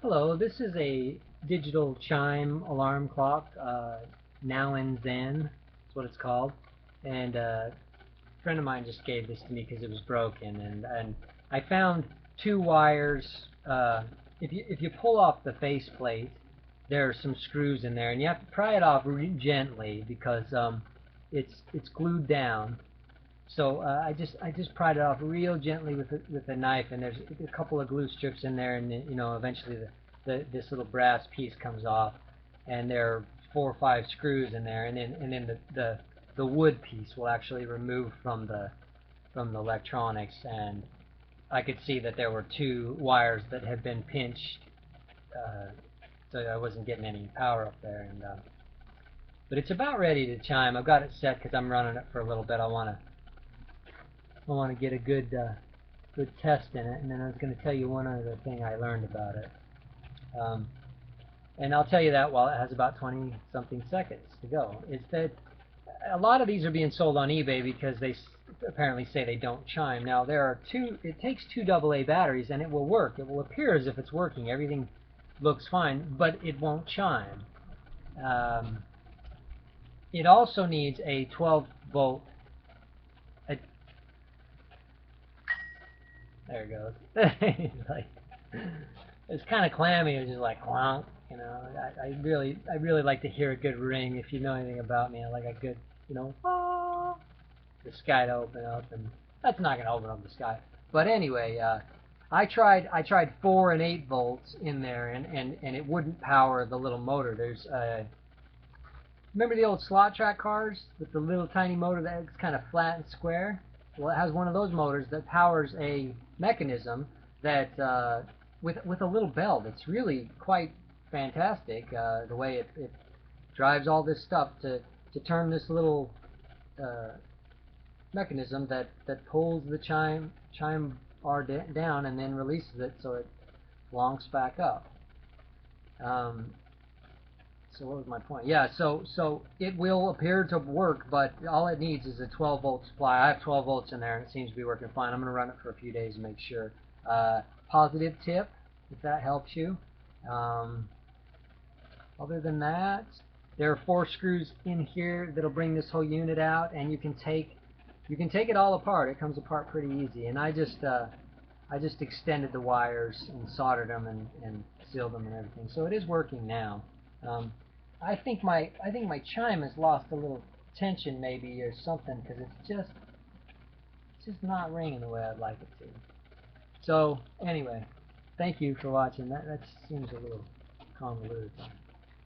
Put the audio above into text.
Hello, this is a digital chime alarm clock, Now and Zen, that's what it's called. And a friend of mine just gave this to me because it was broken. And I found two wires. If you pull off the faceplate, there are some screws in there, and you have to pry it off gently because it's glued down. So I just pried it off real gently with a knife, and there's a couple of glue strips in there, and eventually this little brass piece comes off, and there are 4 or 5 screws in there, and then the wood piece will actually remove from the electronics, and I could see that there were 2 wires that had been pinched, uh, so I wasn't getting any power up there, but it's about ready to chime. I've got it set because I'm running it for a little bit. I want to get a good test in it, and then I was going to tell you one other thing I learned about it. Um, and I'll tell you that while it has about 20 something seconds to go. It's that a lot of these are being sold on eBay because they apparently say they don't chime. Now there are it takes 2 AA batteries and it will work. It will appear as if it's working. Everything looks fine, but it won't chime. It also needs a 12 volt. There it goes. It's kind of clammy. It was just like clonk. I really like to hear a good ring. If you know anything about me, I like a good, ah, the sky to open up, and that's not gonna open up the sky. But anyway, I tried 4 and 8 volts in there, and it wouldn't power the little motor. There's remember the old slot track cars with the little tiny motor that's kind of flat and square? Well, it has one of those motors that powers a mechanism that with a little bell that's really quite fantastic. The way it drives all this stuff to turn this little uh, mechanism that pulls the chime bar down and then releases it so it lonks back up. Um, so what was my point? Yeah, so it will appear to work, but all it needs is a 12 volt supply. I have 12 volts in there, and it seems to be working fine. I'm going to run it for a few days and make sure. Positive tip, if that helps you. Um, Other than that, there are 4 screws in here that'll bring this whole unit out, and you can take it all apart. It comes apart pretty easy, and I just extended the wires and soldered them and sealed them and everything. So it is working now. Um, I think my chime has lost a little tension maybe or something because it's just not ringing the way I'd like it to. So anyway, thank you for watching. That seems a little convoluted.